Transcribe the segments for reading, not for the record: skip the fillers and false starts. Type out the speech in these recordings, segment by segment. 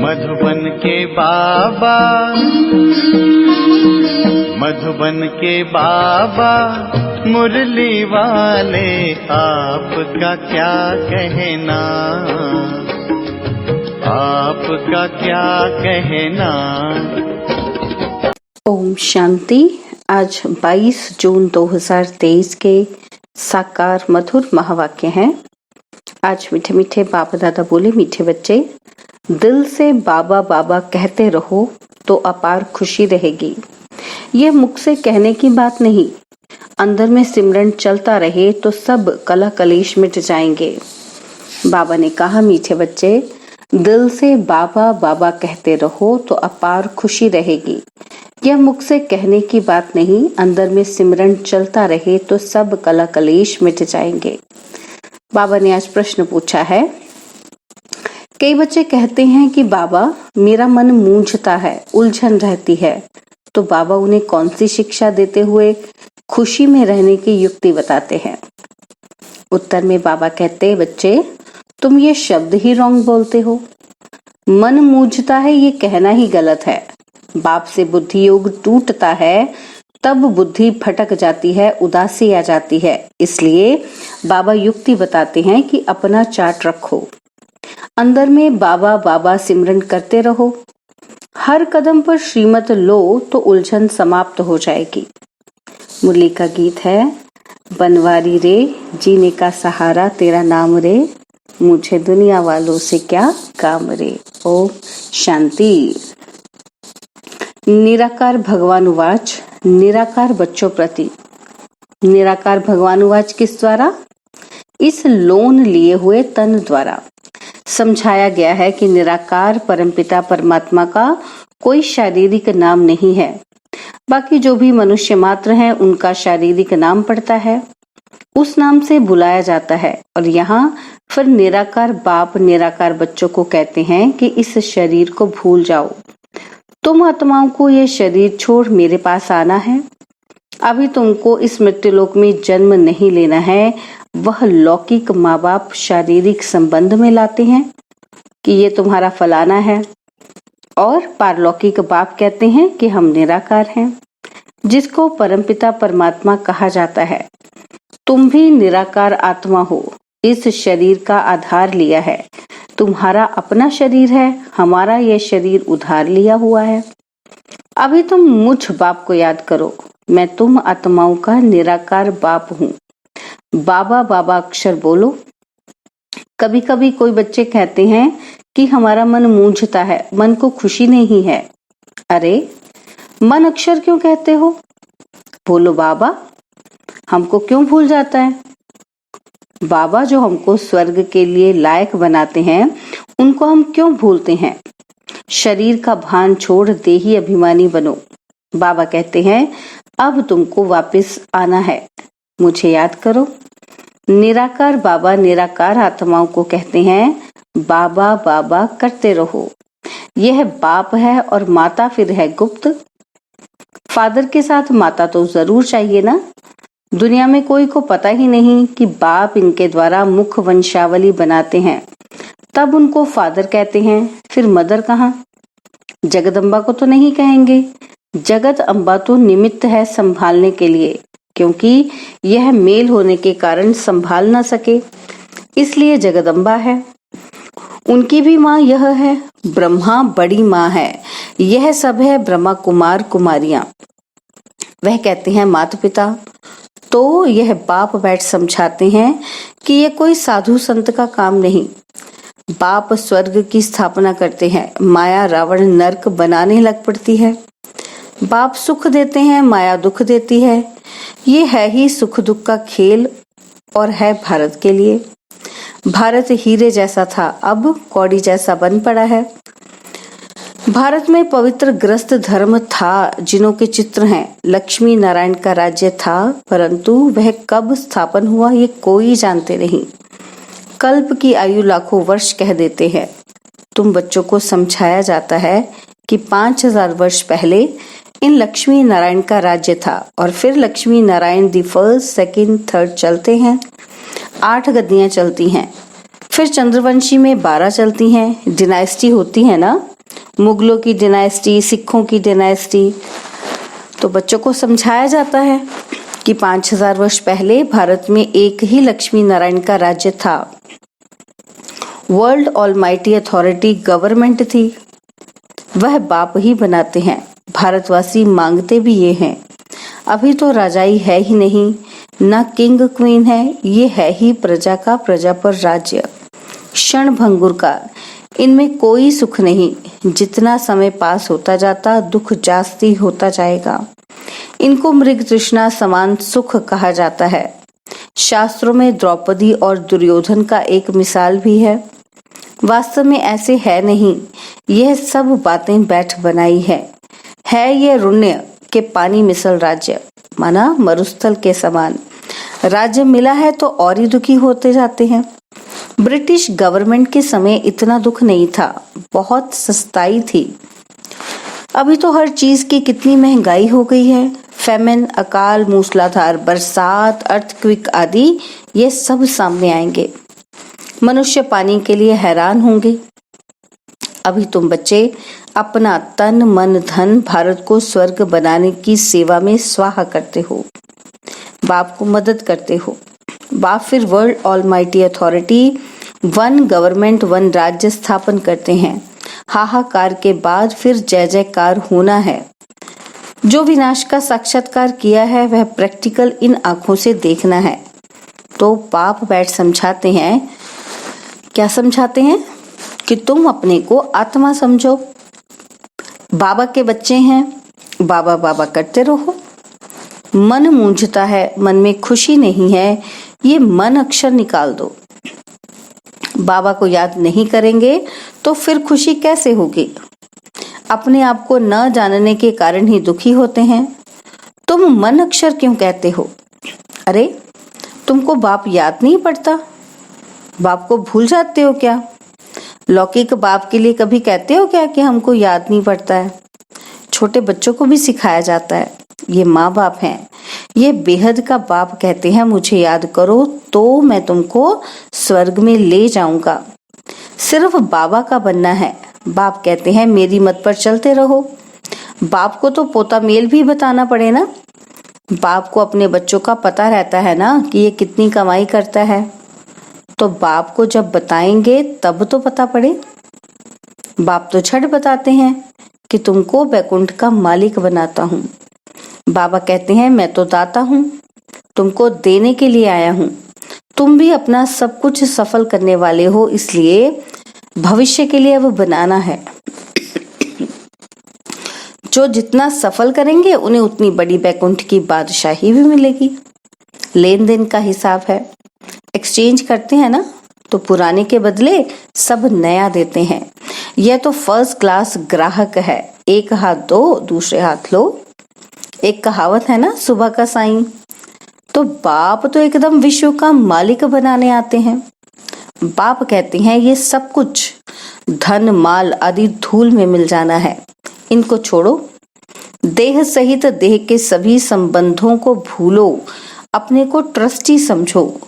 मधुबन के बाबा, मधुबन के बाबा मुरली वाले, आपका क्या कहना, आपका क्या कहना। ओम शांति। आज 22 जून 2023 के साकार मधुर महावाक्य हैं। आज मीठे मीठे बाबा दादा बोले, मीठे बच्चे, दिल से बाबा बाबा कहते रहो तो अपार खुशी रहेगी। यह मुख से कहने की बात नहीं, अंदर में सिमरन चलता रहे तो सब कलह कलेश मिट जाएंगे। बाबा ने कहा, मीठे बच्चे, दिल से बाबा बाबा कहते रहो तो अपार खुशी रहेगी। यह मुख से कहने की बात नहीं, अंदर में सिमरन चलता रहे तो सब कलह कलेश मिट जाएंगे। बाबा ने आज प्रश्न पूछा है। कई बच्चे कहते हैं कि बाबा मेरा मन मूंझता है, उलझन रहती है, तो बाबा उन्हें कौन सी शिक्षा देते हुए खुशी में रहने की युक्ति बताते हैं। उत्तर में बाबा कहते, बच्चे तुम ये शब्द ही रॉन्ग बोलते हो। मन मूंझता है ये कहना ही गलत है। बाप से बुद्धि योग टूटता है तब बुद्धि भटक जाती है, उदासी आ जाती है। इसलिए बाबा युक्ति बताते हैं कि अपना चार्ट रखो, अंदर में बाबा बाबा सिमरन करते रहो, हर कदम पर श्रीमत लो तो उलझन समाप्त हो जाएगी। मुरली का गीत है, बनवारी रे जीने का सहारा तेरा नाम रे, मुझे दुनिया वालों से क्या काम रे। ओम शांति। निराकार भगवान उवाच, निराकार बच्चों प्रति। निराकार भगवान उवाच किस द्वारा? इस लोन लिए हुए तन द्वारा। समझाया गया है कि निराकार परमपिता परमात्मा का कोई शारीरिक नाम नहीं है। बाकी जो भी मनुष्य मात्र हैं उनका शारीरिक नाम पड़ता है, उस नाम से बुलाया जाता है। और यहाँ फिर निराकार बाप निराकार बच्चों को कहते हैं कि इस शरीर को भूल जाओ, तुम आत्माओं को ये शरीर छोड़ मेरे पास आना है। अभी तुमको इस मृत्युलोक में जन्म नहीं लेना है। वह लौकिक माँ बाप शारीरिक संबंध में लाते हैं कि ये तुम्हारा फलाना है, और पारलौकिक बाप कहते हैं कि हम निराकार हैं, जिसको परमपिता परमात्मा कहा जाता है। तुम भी निराकार आत्मा हो, इस शरीर का आधार लिया है। तुम्हारा अपना शरीर है, हमारा यह शरीर उधार लिया हुआ है। अभी तुम मुझ बाप को याद करो, मैं तुम आत्माओं का निराकार बाप हूँ। बाबा बाबा अक्षर बोलो। कभी कभी कोई बच्चे कहते हैं कि हमारा मन मूंझता है, मन को खुशी नहीं है। अरे मन अक्षर क्यों कहते हो? बोलो बाबा हमको क्यों भूल जाता है? बाबा जो हमको स्वर्ग के लिए लायक बनाते हैं, उनको हम क्यों भूलते हैं? शरीर का भान छोड़ देही अभिमानी बनो। बाबा कहते हैं अब तुमको वापस आना है, मुझे याद करो। निराकार बाबा निराकार आत्माओं को कहते हैं बाबा बाबा करते रहो। यह बाप है और माता फिर है गुप्त। फादर के साथ माता तो जरूर चाहिए ना। दुनिया में कोई को पता ही नहीं कि बाप इनके द्वारा मुख वंशावली बनाते हैं, तब उनको फादर कहते हैं। फिर मदर कहाँ? जगदम्बा को तो नहीं कहेंगे। जगत अम्बा तो निमित्त है संभालने के लिए, क्योंकि यह मेल होने के कारण संभाल ना सके, इसलिए जगदम्बा है। उनकी भी माँ यह है, ब्रह्मा बड़ी माँ है। यह सब है ब्रह्मा कुमार कुमारियां। वह कहते हैं माता पिता। तो यह बाप बैठ समझाते हैं कि यह कोई साधु संत का काम नहीं। बाप स्वर्ग की स्थापना करते हैं, माया रावण नरक बनाने लग पड़ती है। बाप सुख देते हैं, माया दुख देती है। ये है ही सुख दुख का खेल, और है भारत के लिए। भारत हीरे जैसा था, अब कौड़ी जैसा बन पड़ा है। भारत में पवित्र ग्रस्त धर्म था, जिनों के चित्र हैं। लक्ष्मी नारायण का राज्य था, परंतु वह कब स्थापन हुआ ये कोई जानते नहीं। कल्प की आयु लाखों वर्ष कह देते हैं। तुम बच्चों को समझाया जाता है कि 5000 वर्ष पहले इन लक्ष्मी नारायण का राज्य था, और फिर Lakshmi Narayan the first second third चलते हैं। 8 गद्दियां चलती हैं, फिर चंद्रवंशी में 12 चलती हैं। डिनाइस्टी होती है ना, मुगलों की डिनाइस्टी, सिखों की डिनाइस्टी। तो बच्चों को समझाया जाता है कि 5000 वर्ष पहले भारत में एक ही लक्ष्मी नारायण का राज्य था। वर्ल्ड ऑलमाइटी अथॉरिटी गवर्नमेंट थी, वह बाप ही बनाते हैं। भारतवासी मांगते भी ये हैं। अभी तो राजाई है ही नहीं, ना किंग क्वीन है, ये है ही प्रजा का प्रजा पर राज्य, क्षण भंगुर का। इनमें कोई सुख नहीं, जितना समय पास होता जाता दुख जास्ती होता जाएगा। इनको मृग तृष्णा समान सुख कहा जाता है। शास्त्रों में द्रौपदी और दुर्योधन का एक मिसाल भी है। वास्तव में ऐसे है नहीं, यह सब बातें बैठ बनाई है यह रुण्य के पानी मिसल राज्य, माना मरुस्थल के समान। राज्य मिला है तो और ही दुखी होते जाते हैं। ब्रिटिश गवर्नमेंट के समय इतना दुख नहीं था, बहुत सस्ताई थी। अभी तो हर चीज की कितनी महंगाई हो गई है। फेमिन, अकाल, मूसलाधार बरसात, अर्थक्वेक आदि ये सब सामने आएंगे। मनुष्य पानी के लिए हैरान होंगे। अभी तुम बच्चे अपना तन मन धन भारत को स्वर्ग बनाने की सेवा में स्वाहा करते हो, बाप को मदद करते हो। बाप फिर world almighty authority, one government, one राज्य स्थापन करते हैं। हाहाकार के बाद फिर जय जयकार होना है। जो विनाश का साक्षात्कार किया है वह प्रैक्टिकल इन आंखों से देखना है। तो बाप बैठ समझाते हैं। क्या समझाते हैं? कि तुम अपने को आत्मा समझो, बाबा के बच्चे हैं, बाबा बाबा करते रहो। मन मूंझता है, मन में खुशी नहीं है, ये मन अक्षर निकाल दो। बाबा को याद नहीं करेंगे तो फिर खुशी कैसे होगी? अपने आप को न जानने के कारण ही दुखी होते हैं। तुम मन अक्षर क्यों कहते हो? अरे तुमको बाप याद नहीं पड़ता? बाप को भूल जाते हो क्या? लौकिक बाप के लिए कभी कहते हो क्या कि हमको याद नहीं पड़ता है? छोटे बच्चों को भी सिखाया जाता है, ये माँ बाप हैं, ये बेहद का बाप कहते हैं मुझे याद करो तो मैं तुमको स्वर्ग में ले जाऊंगा। सिर्फ बाबा का बनना है। बाप कहते हैं मेरी मत पर चलते रहो। बाप को तो पोता मेल भी बताना पड़े ना। बाप को अपने बच्चों का पता रहता है ना कि ये कितनी कमाई करता है, तो बाप को जब बताएंगे तब तो पता पड़े। बाप तो झट बताते हैं कि तुमको बैकुंठ का मालिक बनाता हूँ। बाबा कहते हैं मैं तो दाता हूँ, तुमको देने के लिए आया हूँ। तुम भी अपना सब कुछ सफल करने वाले हो, इसलिए भविष्य के लिए अब बनाना है। जो जितना सफल करेंगे उन्हें उतनी बड़ी बैकुंठ की बादशाही भी मिलेगी। लेन देन का हिसाब है, एक्सचेंज करते हैं ना, तो पुराने के बदले सब नया देते हैं। यह तो फर्स्ट क्लास ग्राहक है। एक हाथ दो दूसरे हाथ लो। एक कहावत है ना, सुबह का साईं। तो बाप तो एकदम विश्व का मालिक बनाने आते हैं। बाप कहते हैं ये सब कुछ धन माल आदि धूल में मिल जाना है, इनको छोड़ो। देह सहित देह के सभी संबंधों को भूलो, अपने को ट्रस्टी समझो।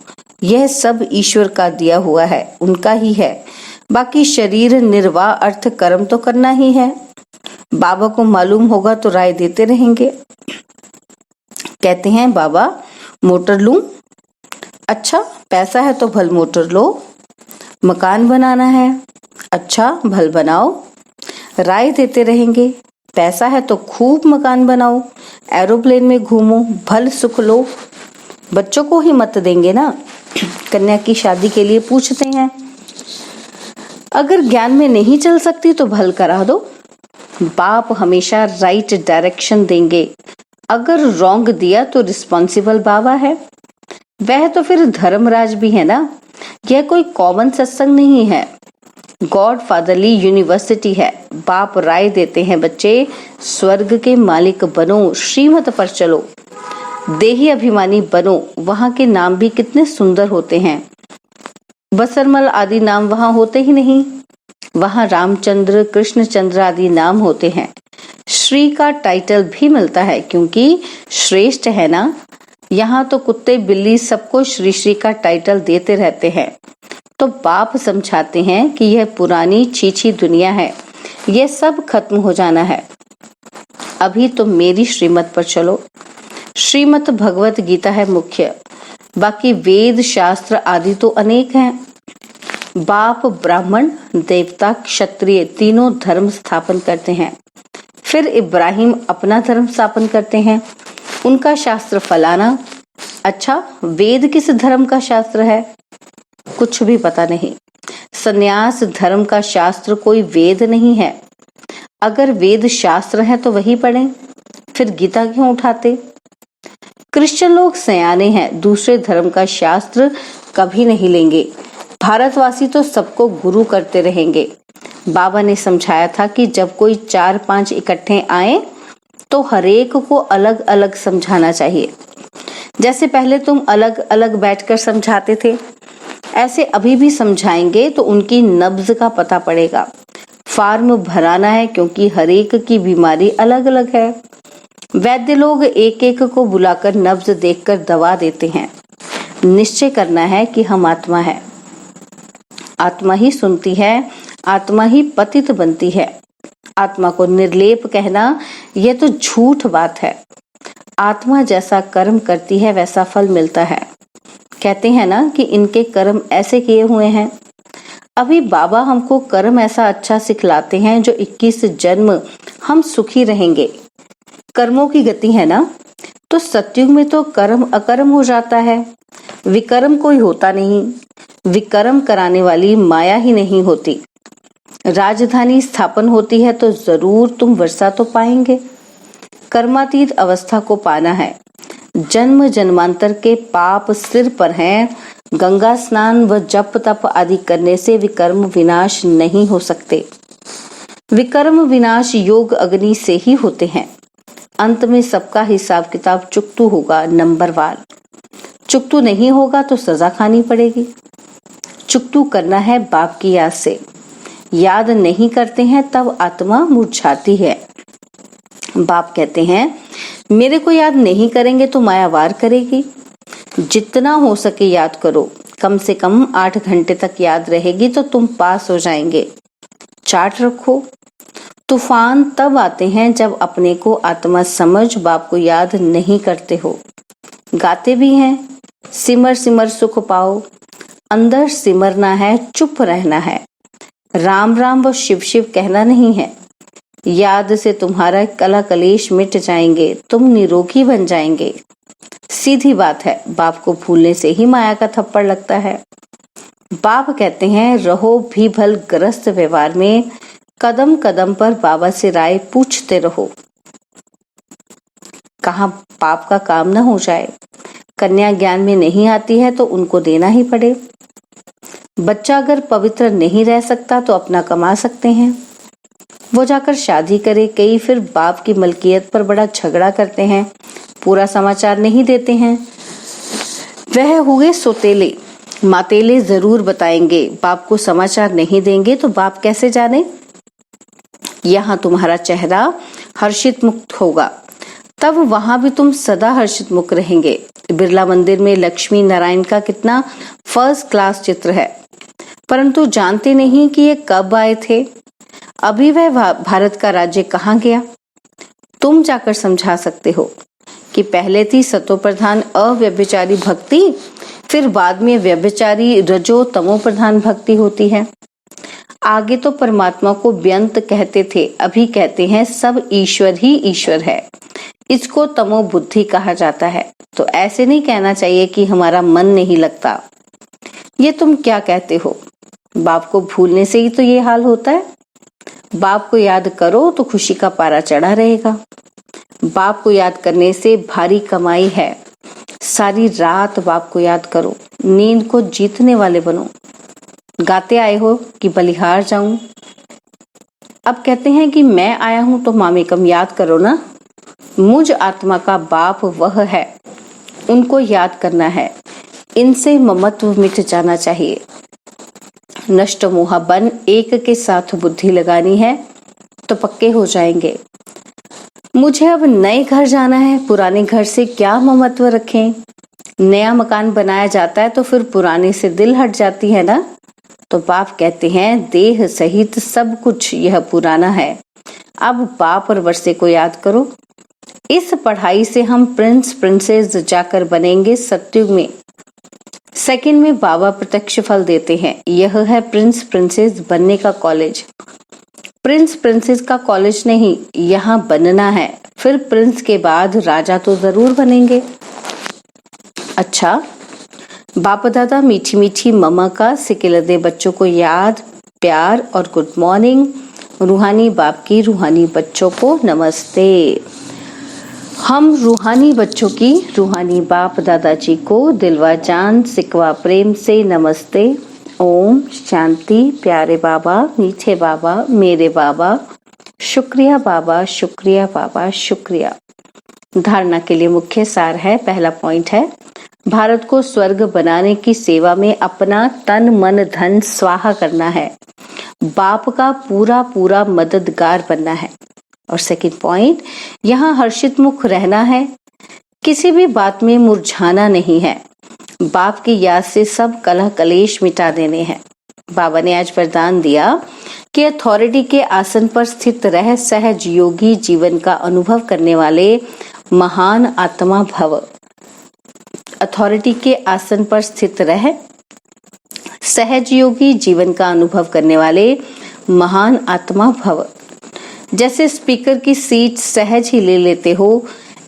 यह सब ईश्वर का दिया हुआ है, उनका ही है। बाकी शरीर निर्वाह अर्थ कर्म तो करना ही है। बाबा को मालूम होगा तो राय देते रहेंगे। कहते हैं बाबा मोटर लूं? अच्छा पैसा है तो भल मोटर लो। मकान बनाना है? अच्छा भल बनाओ। राय देते रहेंगे। पैसा है तो खूब मकान बनाओ, एरोप्लेन में घूमो, भल सुख लो। बच्चों को ही मत देंगे ना। कन्या की शादी के लिए पूछते हैं, अगर ज्ञान में नहीं चल सकती तो भल करा दो। बाप हमेशा राइट डायरेक्शन देंगे। अगर रॉन्ग दिया तो रिस्पॉन्सिबल बाबा है। वह तो फिर धर्मराज भी है ना। यह कोई कॉमन सत्संग नहीं है, गॉड फादरली यूनिवर्सिटी है। बाप राय देते हैं बच्चे स्वर्ग के मालिक बनो, श्रीमत पर चलो, देही अभिमानी बनो। वहां के नाम भी कितने सुंदर होते हैं। बसरमल आदि नाम वहां होते ही नहीं। वहां रामचंद्र कृष्णचंद्र आदि नाम होते हैं। श्री का टाइटल भी मिलता है क्योंकि श्रेष्ठ है ना। यहाँ तो कुत्ते बिल्ली सबको श्री श्री का टाइटल देते रहते हैं। तो बाप समझाते हैं कि यह पुरानी छीछी दुनिया है, ये सब खत्म हो जाना है। अभी तुम मेरी श्रीमत पर चलो। श्रीमत भगवत गीता है मुख्य, बाकी वेद शास्त्र आदि तो अनेक हैं। बाप ब्राह्मण, देवता, क्षत्रिय तीनों धर्म स्थापन करते हैं। फिर इब्राहिम अपना धर्म स्थापन करते हैं, उनका शास्त्र फलाना। अच्छा, वेद किस धर्म का शास्त्र है? कुछ भी पता नहीं। संन्यास धर्म का शास्त्र कोई वेद नहीं है। अगर वेद शास्त्र है तो वही पढ़ें, फिर गीता क्यों उठाते? क्रिश्चियन लोग सयाने हैं, दूसरे धर्म का शास्त्र कभी नहीं लेंगे। भारतवासी तो सबको गुरु करते रहेंगे। बाबा ने समझाया था कि जब कोई 4-5 इकट्ठे आए तो हरेक को अलग अलग समझाना चाहिए। जैसे पहले तुम अलग अलग बैठकर समझाते थे, ऐसे अभी भी समझाएंगे तो उनकी नब्ज का पता पड़ेगा। फॉर्म भराना है क्योंकि हरेक की बीमारी अलग अलग है। वैद्य लोग एक एक को बुलाकर नब्ज देखकर दवा देते हैं। निश्चय करना है कि हम आत्मा है। आत्मा ही सुनती है, आत्मा ही पतित बनती है। आत्मा को निर्लेप कहना यह तो झूठ बात है। आत्मा जैसा कर्म करती है वैसा फल मिलता है। कहते हैं ना कि इनके कर्म ऐसे किए हुए हैं। अभी बाबा हमको कर्म ऐसा अच्छा सिखलाते हैं जो 21 जन्म हम सुखी रहेंगे। कर्मों की गति है ना, तो सतयुग में तो कर्म अकर्म हो जाता है। विकर्म कोई होता नहीं। विकर्म कराने वाली माया ही नहीं होती। राजधानी स्थापन होती है तो जरूर तुम वर्षा तो पाएंगे। कर्मातीत अवस्था को पाना है। जन्म जन्मांतर के पाप सिर पर हैं। गंगा स्नान व जप तप आदि करने से विकर्म विनाश नहीं हो सकते। विकर्म विनाश योग अग्नि से ही होते हैं। अंत में सबका हिसाब किताब चुकतू होगा, नंबरवार। चुकतू नहीं होगा तो सजा खानी पड़ेगी। चुकतू करना है बाप की याद से। याद नहीं करते हैं तब आत्मा मुरझाती है। बाप कहते हैं मेरे को याद नहीं करेंगे तो माया वार करेगी। जितना हो सके याद करो। कम से कम 8 घंटे तक याद रहेगी तो तुम पास हो जाएंगे। चार्ट रखो। तूफान तब आते हैं जब अपने को आत्मा समझ बाप को याद नहीं करते हो। गाते भी हैं, सिमर सिमर सुख पाओ। अंदर सिमरना है, चुप रहना है। राम राम व शिव शिव कहना नहीं है। याद से तुम्हारा कला कलेश मिट जाएंगे, तुम निरोगी बन जाएंगे। सीधी बात है, बाप को भूलने से ही माया का थप्पड़ लगता है। बाप कहते हैं रहो भी भल ग्रस्त व्यवहार में, कदम कदम पर बाबा से राय पूछते रहो। कहाँ पाप का काम न हो जाए। कन्या ज्ञान में नहीं आती है तो उनको देना ही पड़े। बच्चा अगर पवित्र नहीं रह सकता तो अपना कमा सकते हैं, वो जाकर शादी करे। कई फिर बाप की मलकियत पर बड़ा झगड़ा करते हैं, पूरा समाचार नहीं देते हैं। वह हुए सोतेले, मातेले जरूर बताएंगे। बाप को समाचार नहीं देंगे तो बाप कैसे जाने। यहाँ तुम्हारा चेहरा हर्षित मुक्त होगा, तब वहां भी तुम सदा हर्षित मुक्त रहेंगे। बिरला मंदिर में लक्ष्मी नारायण का कितना फर्स्ट क्लास चित्र है, परंतु जानते नहीं कि ये कब आए थे। अभी वह भारत का राज्य कहाँ गया। तुम जाकर समझा सकते हो कि पहले थी सतो प्रधान अव्यभिचारी भक्ति, फिर बाद में व्यभिचारी रजो तमो प्रधान भक्ति होती है। आगे तो परमात्मा को व्यंत कहते थे, अभी कहते हैं सब ईश्वर ही ईश्वर है। इसको तमो बुद्धि कहा जाता है। तो ऐसे नहीं कहना चाहिए कि हमारा मन नहीं लगता। ये तुम क्या कहते हो। बाप को भूलने से ही तो ये हाल होता है। बाप को याद करो तो खुशी का पारा चढ़ा रहेगा। बाप को याद करने से भारी कमाई है। सारी रात बाप को याद करो, नींद को जीतने वाले बनो। गाते आए हो कि बलिहार जाऊं। अब कहते हैं कि मैं आया हूं तो मामेकम याद करो ना। मुझ आत्मा का बाप वह है, उनको याद करना है। इनसे ममत्व मिट जाना चाहिए। नष्ट मोह बन एक के साथ बुद्धि लगानी है तो पक्के हो जाएंगे। मुझे अब नए घर जाना है, पुराने घर से क्या ममत्व रखें। नया मकान बनाया जाता है तो फिर पुराने से दिल हट जाती है ना। तो बाप कहते हैं देह सहित सब कुछ यह पुराना है, अब बाप और वर्षे को याद करो। इस पढ़ाई से हम प्रिंस प्रिंसेस जाकर बनेंगे सतयुग में। सेकंड में बाबा प्रत्यक्ष फल देते हैं, यह है प्रिंस प्रिंसेस बनने का कॉलेज। प्रिंस प्रिंसेस का कॉलेज नहीं, यहाँ बनना है, फिर प्रिंस के बाद राजा तो जरूर बनेंगे। अच्छा, बाप दादा मीठी मीठी ममा का सिकिलदे बच्चों को याद, प्यार और गुड मॉर्निंग। रूहानी बाप की रूहानी बच्चों को नमस्ते। हम रूहानी बच्चों की रूहानी बाप दादाजी को दिलवा जान सिकवा प्रेम से नमस्ते। ओम शांति। प्यारे बाबा, मीठे बाबा, मेरे बाबा, शुक्रिया बाबा, शुक्रिया बाबा, शुक्रिया। धारणा के लिए मुख्य सार है, पहला पॉइंट है भारत को स्वर्ग बनाने की सेवा में अपना तन मन धन स्वाहा करना है, बाप का पूरा पूरा मददगार बनना है। और सेकंड पॉइंट, यहाँ हर्षित मुख रहना है, किसी भी बात में मुरझाना नहीं है, बाप की याद से सब कलह कलेश मिटा देने हैं। बाबा ने आज वरदान दिया कि अथॉरिटी के आसन पर स्थित रह सहज योगी जीवन का अनुभव करने वाले महान आत्मा भव। अथॉरिटी के आसन पर स्थित रह सहज योगी जीवन का अनुभव करने वाले महान आत्मा भव। जैसे स्पीकर की सीट सहज ही ले लेते हो,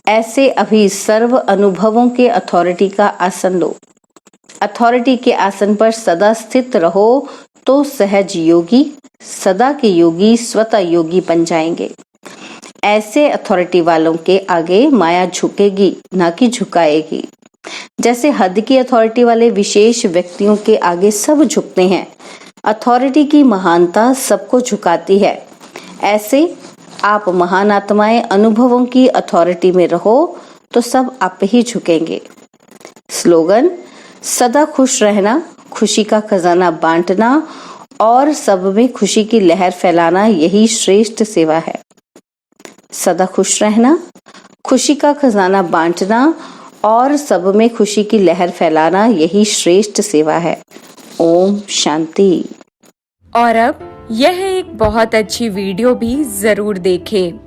ऐसे अभी सर्व अनुभवों के अथॉरिटी का आसन लो। अथॉरिटी के आसन पर सदा स्थित रहो तो सहज योगी, सदा के योगी स्वतः योगी बन जाएंगे। ऐसे अथॉरिटी वालों के आगे माया झुकेगी, ना कि झुकाएगी। जैसे हद की अथॉरिटी वाले विशेष व्यक्तियों के आगे सब झुकते हैं, अथॉरिटी की महानता सबको झुकाती है। ऐसे आप महान आत्माएं अनुभवों की अथॉरिटी में रहो तो सब आप ही झुकेंगे। स्लोगन, सदा खुश रहना, खुशी का खजाना बांटना और सब में खुशी की लहर फैलाना, यही श्रेष्ठ सेवा है। सदा खुश रहना, खुशी का खजाना बांटना और सब में खुशी की लहर फैलाना, यही श्रेष्ठ सेवा है। ओम शांति। और अब यह एक बहुत अच्छी वीडियो भी जरूर देखें।